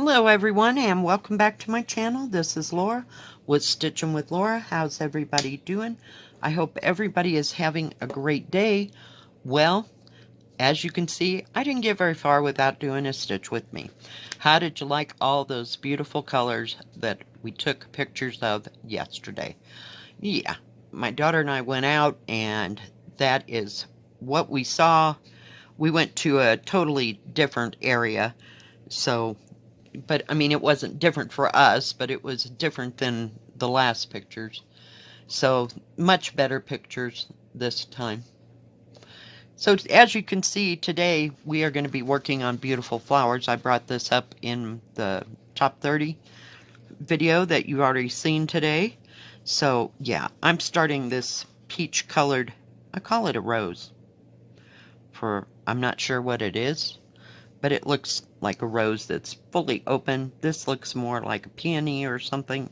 Hello everyone and welcome back to my channel. This is Laura with Stitchin with Laura. How's everybody doing? I hope everybody is having a great day. Well, as you can see, I didn't get very far without doing a stitch with me. How did you like all those beautiful colors that we took pictures of yesterday? Yeah, my daughter and I went out and that is what we saw. We went to a totally different area, so but I mean, it wasn't different for us, but it was different than the last pictures. So much better pictures this time. So as you can see today, we are going to be working on beautiful flowers. I brought this up in the top 30 video that you've already seen today. So yeah, I'm starting this peach colored, I call it a rose. I'm not sure what it is, but it looks like a rose that's fully open. This looks more like a peony or something.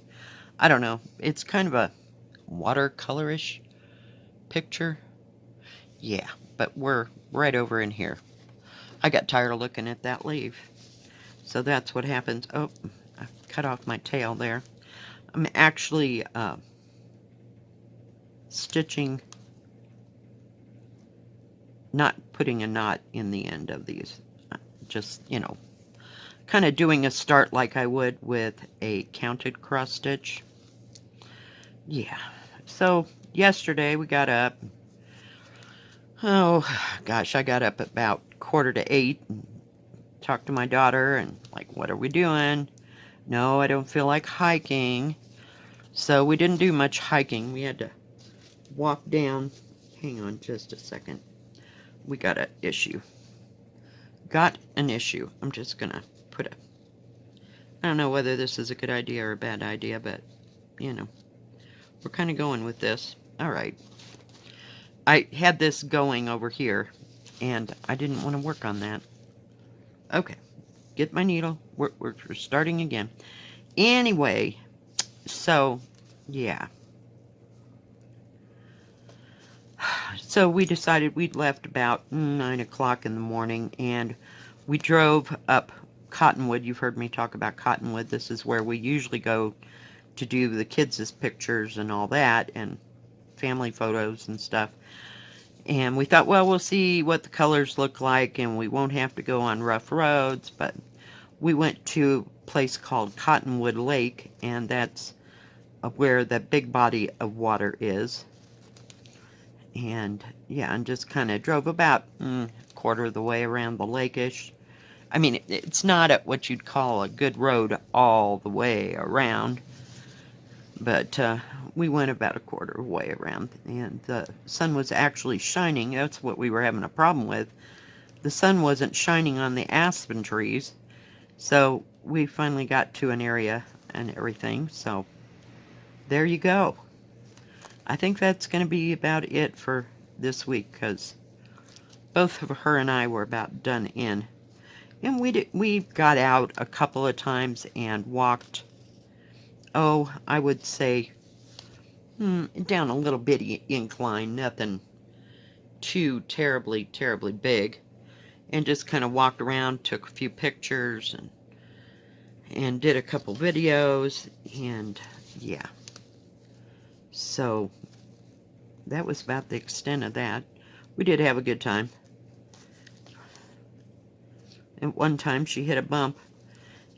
I don't know. It's kind of a watercolorish picture. Yeah, but we're right over in here. I got tired of looking at that leaf. So that's what happens. Oh, I cut off my tail there. I'm actually stitching, not putting a knot in the end of these. Just, you know, kind of doing a start like I would with a counted cross stitch. Yeah, so yesterday we got up, oh gosh, I got up about 7:45 and talked to my daughter and like, what are we doing? No, I don't feel like hiking. So we didn't do much hiking. We had to walk down. Hang on just a second. We got an issue. I'm just gonna put a, I don't know whether this is a good idea or a bad idea, but you know, we're kind of going with this. All right. I had this going over here, and I didn't want to work on that. Okay. Get my needle. We're starting again. Anyway, so, yeah. So we decided we'd left about 9 o'clock in the morning, and we drove up Cottonwood. You've heard me talk about Cottonwood. This is where we usually go to do the kids' pictures and all that, and family photos and stuff. And we thought, well, we'll see what the colors look like, and we won't have to go on rough roads. But we went to a place called Cottonwood Lake, and that's where the big body of water is. And yeah, and just kind of drove about a quarter of the way around the lake-ish. I mean, it's not at what you'd call a good road all the way around, but we went about a quarter of the way around, and the sun was actually shining. That's what we were having a problem with. The sun wasn't shining on the aspen trees, so we finally got to an area and everything. So there you go. I think that's going to be about it for this week, because both of her and I were about done in. And we got out a couple of times and walked, oh, I would say down a little bitty incline, nothing too terribly big, and just kind of walked around, took a few pictures, and did a couple videos, and yeah. So that was about the extent of that. We did have a good time. At one time she hit a bump,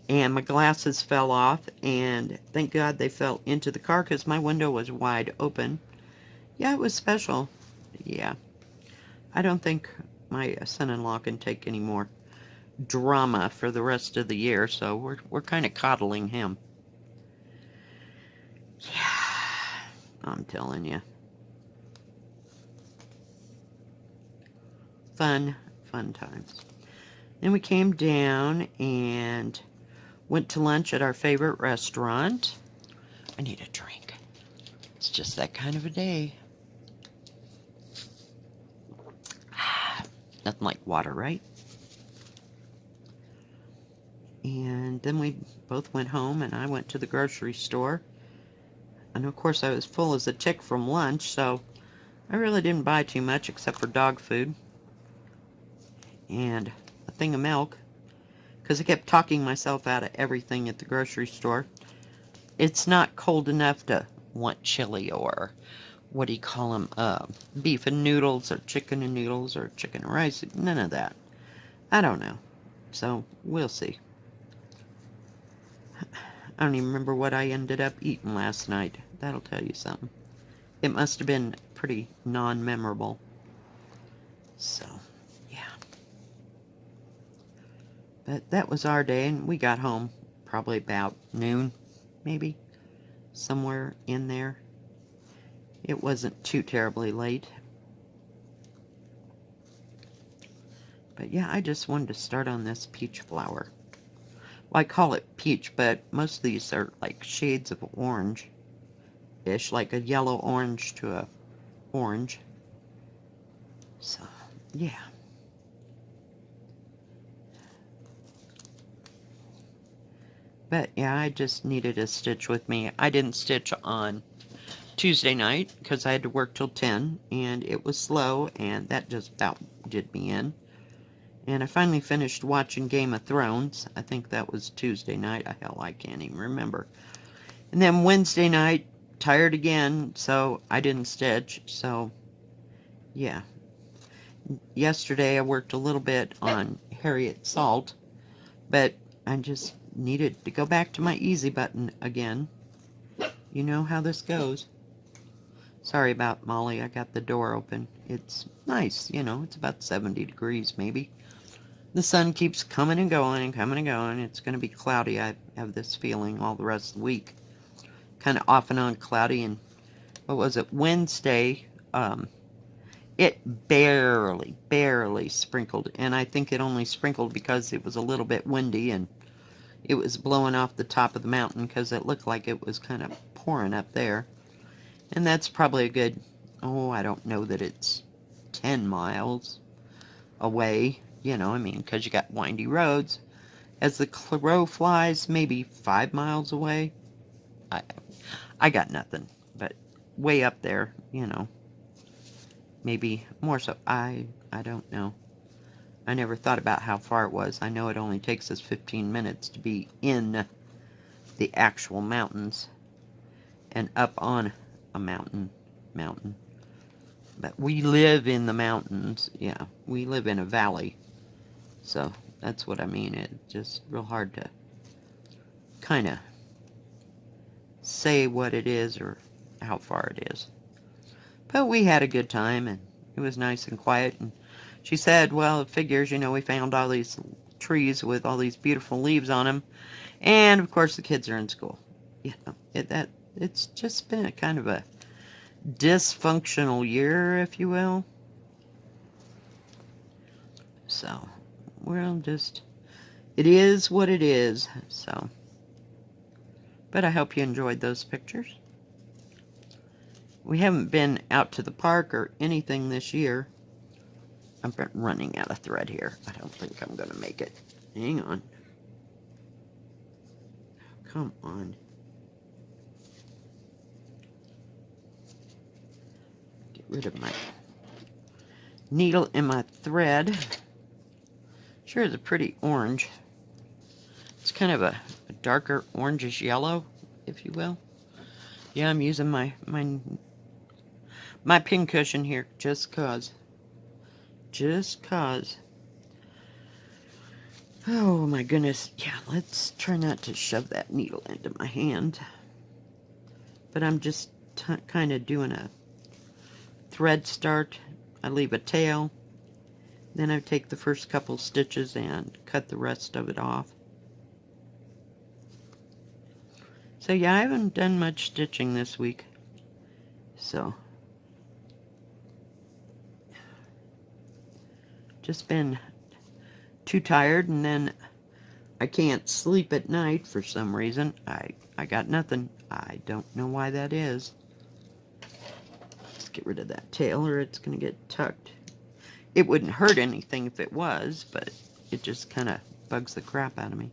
and my glasses fell off, and thank God they fell into the car because my window was wide open. Yeah, it was special. Yeah. I don't think my son-in-law can take any more drama for the rest of the year, so we're kind of coddling him. Yeah, I'm telling you. Fun times. Then we came down and went to lunch at our favorite restaurant. I need a drink. It's just that kind of a day. Nothing like water, right? And then we both went home, and I went to the grocery store. And of course I was full as a tick from lunch, so I really didn't buy too much except for dog food and a thing of milk, because I kept talking myself out of everything at the grocery store. It's not cold enough to want chili or what do you call them? Beef and noodles or chicken and noodles or chicken and rice. None of that. I don't know. So we'll see. I don't even remember what I ended up eating last night. That'll tell you something. It must have been pretty non-memorable. So, yeah. But that was our day, and we got home probably about noon, maybe. Somewhere in there. It wasn't too terribly late. But yeah, I just wanted to start on this peach flower. Well, I call it peach, but most of these are like shades of orange-ish, like a yellow orange to a orange. So, yeah. But yeah, I just needed a stitch with me. I didn't stitch on Tuesday night because I had to work till 10 and it was slow, and that just about did me in. And I finally finished watching Game of Thrones. I think that was Tuesday night. Hell, I can't even remember. And then Wednesday night, tired again, so I didn't stitch. So, yeah. Yesterday I worked a little bit on Harriet Salt, but I just needed to go back to my easy button again. You know how this goes. Sorry about Molly, I got the door open. It's nice, you know, it's about 70 degrees maybe. The sun keeps coming and going and coming and going. It's going to be cloudy. I have this feeling all the rest of the week. Kind of off and on cloudy. And what was it? Wednesday, it barely sprinkled. And I think it only sprinkled because it was a little bit windy and it was blowing off the top of the mountain because it looked like it was kind of pouring up there. And that's probably a good, I don't know that it's 10 miles away. You know, I mean, because you got windy roads. As the crow flies, maybe 5 miles away. I got nothing, but way up there, you know. Maybe more so. I don't know. I never thought about how far it was. I know it only takes us 15 minutes to be in the actual mountains and up on a mountain. But we live in the mountains. Yeah, we live in a valley. So that's what I mean. It's just real hard to kind of say what it is or how far it is. But we had a good time, and it was nice and quiet. And she said, well, it figures, you know, we found all these trees with all these beautiful leaves on them. And, of course, the kids are in school. You know, it's just been a kind of a dysfunctional year, if you will. So, well, just, it is what it is, so. But I hope you enjoyed those pictures. We haven't been out to the park or anything this year. I'm running out of thread here. I don't think I'm going to make it. Hang on. Come on. Get rid of my needle and my thread. Sure is a pretty orange. It's kind of a darker orangish yellow, if you will. Yeah, I'm using my pin cushion here just cause. Oh my goodness. Yeah, let's try not to shove that needle into my hand. But I'm just kind of doing a thread start. I leave a tail. Then I take the first couple stitches and cut the rest of it off. So yeah, I haven't done much stitching this week. So, just been too tired, and then I can't sleep at night for some reason. I got nothing. I don't know why that is. Let's get rid of that tail or it's going to get tucked. It wouldn't hurt anything if it was, but it just kind of bugs the crap out of me.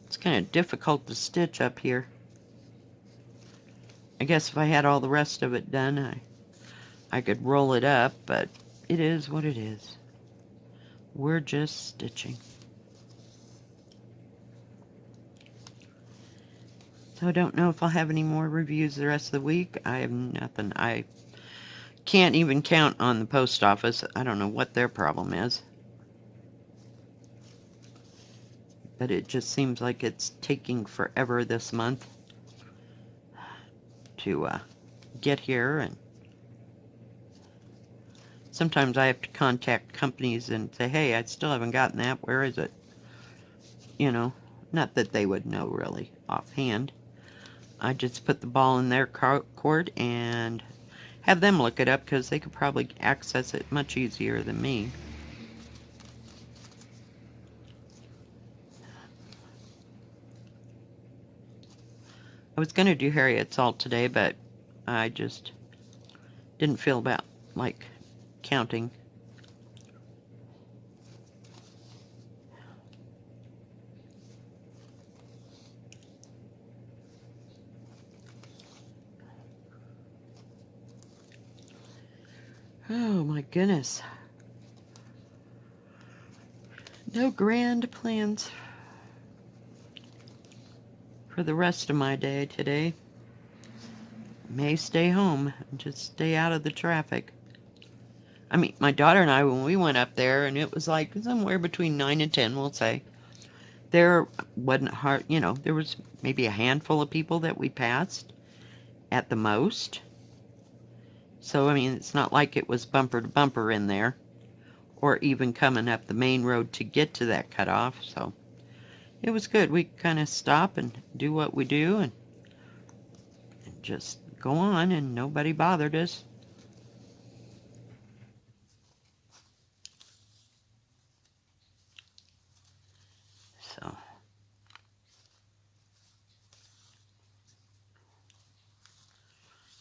It's kind of difficult to stitch up here. I guess if I had all the rest of it done, I could roll it up, but it is what it is. We're just stitching. So I don't know if I'll have any more reviews the rest of the week. I have nothing. I can't even count on the post office. I don't know what their problem is. But it just seems like it's taking forever this month to get here. And sometimes I have to contact companies and say, hey, I still haven't gotten that. Where is it? You know, not that they would know really offhand. I just put the ball in their court and have them look it up because they could probably access it much easier than me. I was going to do Harriet's Salt today, but I just didn't feel about, like, counting. Oh my goodness. No grand plans for the rest of my day today. May stay home and just stay out of the traffic. I mean, my daughter and I, when we went up there, and it was like somewhere between 9 and 10, we'll say, there wasn't hard, you know, there was maybe a handful of people that we passed at the most. So, I mean, it's not like it was bumper to bumper in there, or even coming up the main road to get to that cutoff. So, it was good. We kind of stop and do what we do and just go on, and nobody bothered us. So,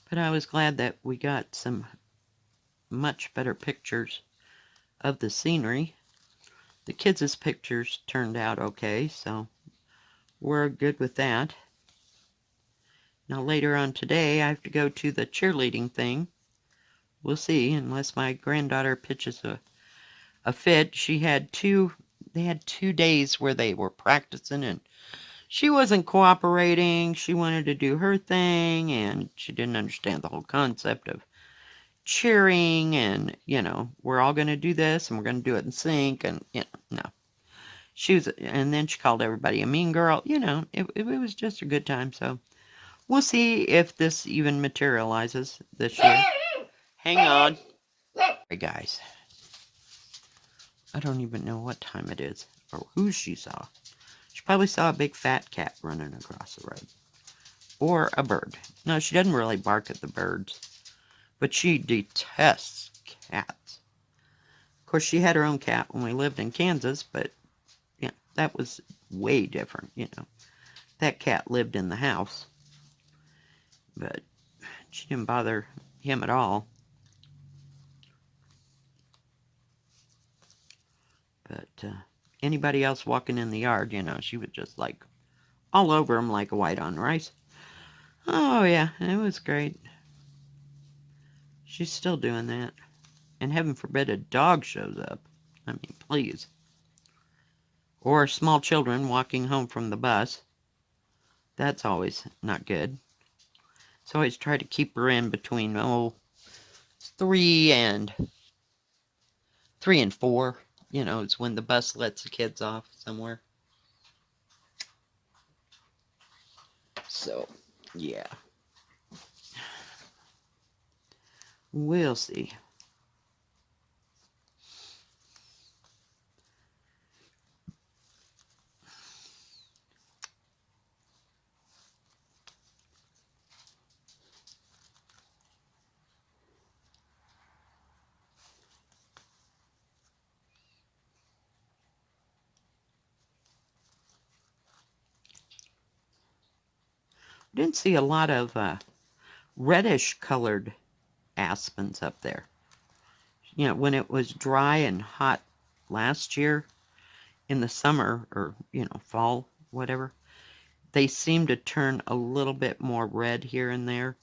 but I was glad that we got some much better pictures of the scenery. The kids' pictures turned out okay, so we're good with that. Now later on today, I have to go to the cheerleading thing. We'll see, unless my granddaughter pitches a fit. They had 2 days where they were practicing, and she wasn't cooperating. She wanted to do her thing, and she didn't understand the whole concept of cheering, and, you know, we're all going to do this, and we're going to do it in sync, and, you know, no. And then she called everybody a mean girl. You know, it was just a good time, so we'll see if this even materializes this year. Hang on. Hey, guys. I don't even know what time it is, or who she saw. She probably saw a big fat cat running across the road. Or a bird. No, she doesn't really bark at the birds, but she detests cats. Of course, she had her own cat when we lived in Kansas, but yeah, that was way different, you know. That cat lived in the house, but she didn't bother him at all. But anybody else walking in the yard, you know, she was just like all over him like a white on rice. Oh yeah, it was great. She's still doing that. And heaven forbid a dog shows up. I mean, please. Or small children walking home from the bus. That's always not good. So I always try to keep her in between, 3 and 4. You know, it's when the bus lets the kids off somewhere. So, yeah. We'll see. Didn't see a lot of reddish colored aspens up there. You know, when it was dry and hot last year in the summer, or, you know, fall, whatever, they seem to turn a little bit more red here and there.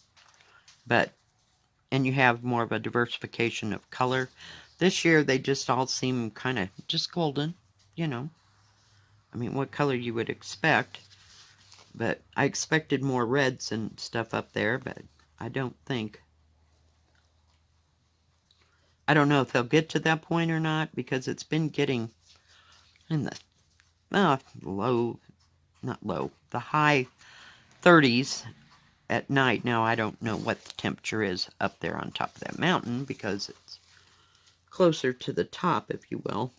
And you have more of a diversification of color. This year they just all seem kind of just golden, you know. I mean, what color you would expect. But I expected more reds and stuff up there, but I don't think. I don't know if they'll get to that point or not, because it's been getting in the the high 30s at night. Now, I don't know what the temperature is up there on top of that mountain, because it's closer to the top, if you will.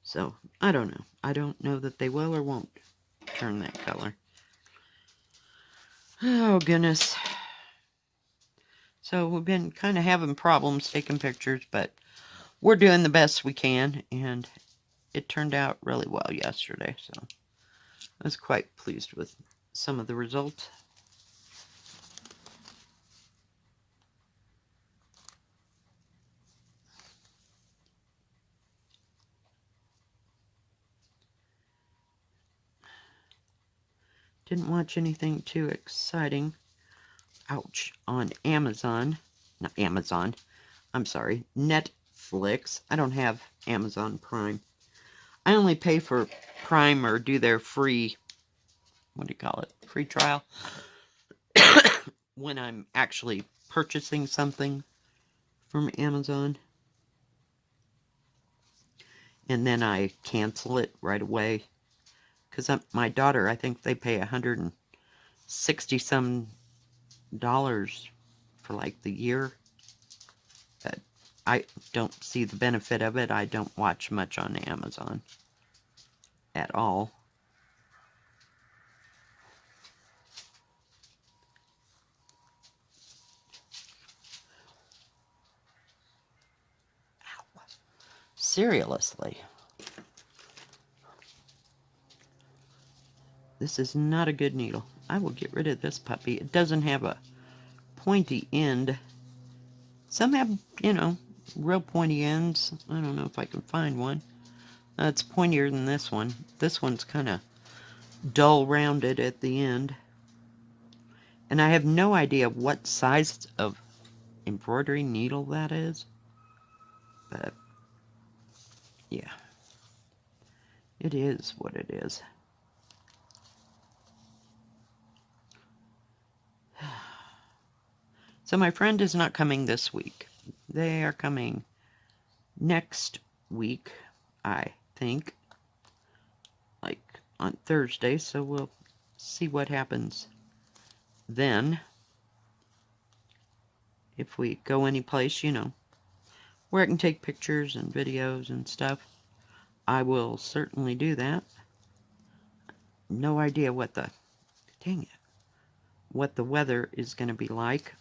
So, I don't know. I don't know that they will or won't turn that color. Oh, goodness. So, we've been kind of having problems taking pictures, but we're doing the best we can, and it turned out really well yesterday, so I was quite pleased with some of the results. Didn't watch anything too exciting. Ouch. On Amazon. Not Amazon. I'm sorry. Netflix. I don't have Amazon Prime. I only pay for Prime or do their free, what do you call it? Free trial. When I'm actually purchasing something from Amazon. And then I cancel it right away. Because my daughter, I think they pay $160 some for like the year. But I don't see the benefit of it. I don't watch much on Amazon at all. Ow. Seriously. This is not a good needle. I will get rid of this puppy. It doesn't have a pointy end. Some have, you know, real pointy ends. I don't know if I can find one. It's pointier than this one. This one's kind of dull rounded at the end. And I have no idea what size of embroidery needle that is. But, yeah. It is what it is. So my friend is not coming this week. They are coming next week, I think. Like on Thursday, so we'll see what happens then. If we go anyplace, you know, where I can take pictures and videos and stuff, I will certainly do that. No idea what the, dang it, what the weather is going to be like.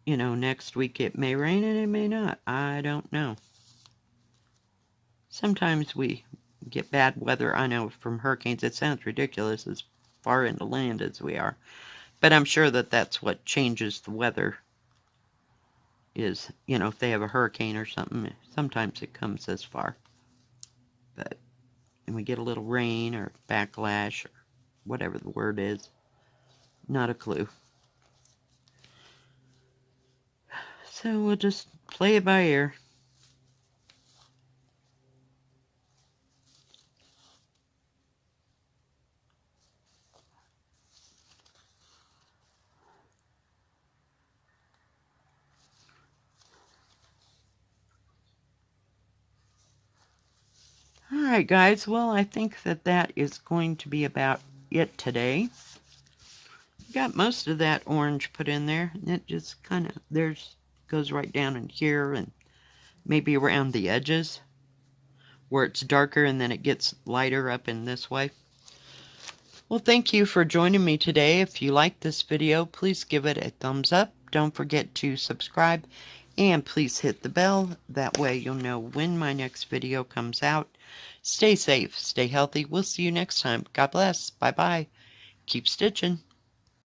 You know, next week it may rain and it may not. I don't know. Sometimes we get bad weather. I know from hurricanes. It sounds ridiculous as far into land as we are. But I'm sure that that's what changes the weather is, you know, if they have a hurricane or something, sometimes it comes this far. But, and we get a little rain or backlash or whatever the word is. Not a clue. So we'll just play it by ear. Alright guys, well I think that that is going to be about it today. Got most of that orange put in there. It just kind of, there's, goes right down in here and maybe around the edges where it's darker and then it gets lighter up in this way. Well, thank you for joining me today. If you like this video, please give it a thumbs up. Don't forget to subscribe and please hit the bell. That way you'll know when my next video comes out. Stay safe, stay healthy. We'll see you next time. God bless. Bye-bye. Keep stitching.